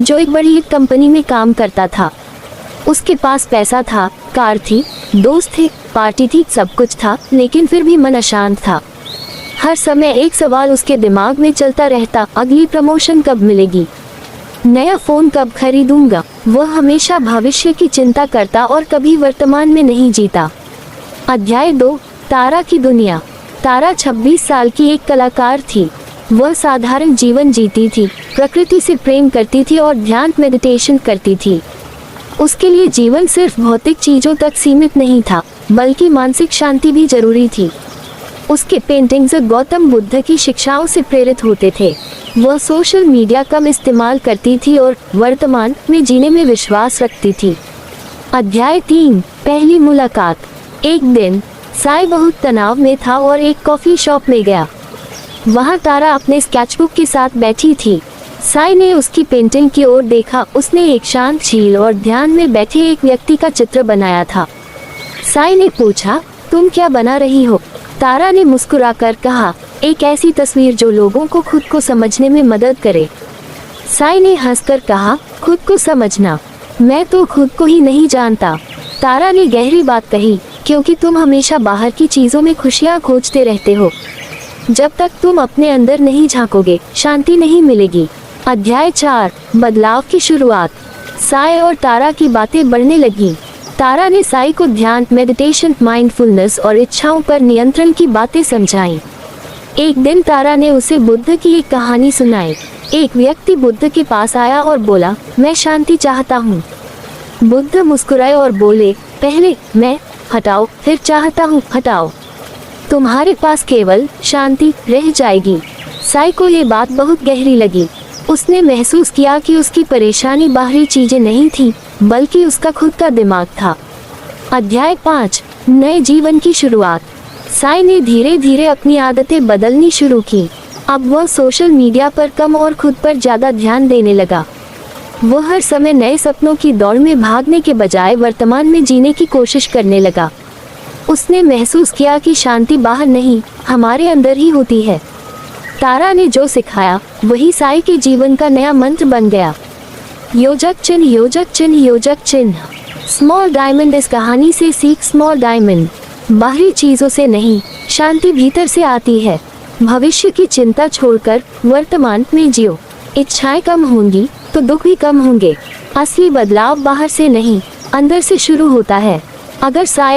जो एक बड़ी कंपनी में काम करता था। उसके पास पैसा था, कार थी, दोस्त थे, पार्टी थी, सब कुछ था, लेकिन फिर भी मन अशांत था। हर समय एक सवाल उसके दिमाग में चलता रहता, अगली प्रमोशन कब मिलेगी, नया फोन कब खरीदूंगा। वह हमेशा भविष्य की चिंता करता और कभी वर्तमान में नहीं जीता। अध्याय 2, तारा की दुनिया। तारा 26 साल की एक कलाकार थी। वह साधारण जीवन जीती थी, प्रकृति से प्रेम करती थी और ध्यान मेडिटेशन करती थी। उसके लिए जीवन सिर्फ भौतिक चीजों तक सीमित नहीं था, बल्कि मानसिक शांति भी जरूरी थी। उसके पेंटिंग्स गौतम बुद्ध की शिक्षाओं से प्रेरित होते थे। वह सोशल मीडिया कम इस्तेमाल करती थी और वर्तमान में जीने में विश्वास रखती थी। अध्याय 3, पहली मुलाकात। एक दिन साई बहुत तनाव में था और एक कॉफी शॉप में गया। वहाँ तारा अपने स्केचबुक के साथ बैठी थी। साई ने उसकी पेंटिंग की ओर देखा। उसने एक शांत झील और ध्यान में बैठे एक व्यक्ति का चित्र बनाया था। साई ने पूछा, तुम क्या बना रही हो? तारा ने मुस्कुराकर कहा, एक ऐसी तस्वीर जो लोगों को खुद को समझने में मदद करे। साई ने हंसकर कहा, खुद को समझना? मैं तो खुद को ही नहीं जानता। तारा ने गहरी बात कही, क्योंकि तुम हमेशा बाहर की चीजों में खुशियाँ खोजते रहते हो। जब तक तुम अपने अंदर नहीं झांकोगे, शांति नहीं मिलेगी। अध्याय 4, बदलाव की शुरुआत। साई और तारा की बातें बढ़ने लगी। तारा ने साई को ध्यान, मेडिटेशन, माइंडफुलनेस और इच्छाओं पर नियंत्रण की बातें समझाई। एक दिन तारा ने उसे बुद्ध की एक कहानी सुनाई। एक व्यक्ति बुद्ध के पास आया और बोला, मैं शांति चाहता हूँ। बुद्ध मुस्कुराए और बोले, पहले मैं हटाओ, फिर चाहता हूँ हटाओ। तुम्हारे पास केवल शांति रह जाएगी। साई को ये बात बहुत गहरी लगी। उसने महसूस किया कि उसकी परेशानी बाहरी चीजें नहीं थी, बल्कि उसका खुद का दिमाग था। अध्याय 5, नए जीवन की शुरुआत। साई ने धीरे धीरे अपनी आदतें बदलनी शुरू की। अब वह सोशल मीडिया पर कम और खुद पर ज्यादा ध्यान देने लगा। वह हर समय नए सपनों की दौड़ में भागने के बजाय वर्तमान में जीने की कोशिश करने लगा। उसने महसूस किया कि शांति बाहर नहीं, हमारे अंदर ही होती है। तारा ने जो सिखाया वही साई के जीवन का नया मंत्र बन गया। योजक चिन्ह, योजक चिन्ह, योजक चिन्ह। Small diamond. इस कहानी से सीख स्मॉल डायमंड। बाहरी चीजों से नहीं, शांति भीतर से आती है। भविष्य की चिंता छोड़कर वर्तमान में जियो। इच्छाएं कम होंगी तो दुख भी कम होंगे। असली बदलाव बाहर से नहीं, अंदर से शुरू होता है। अगर साई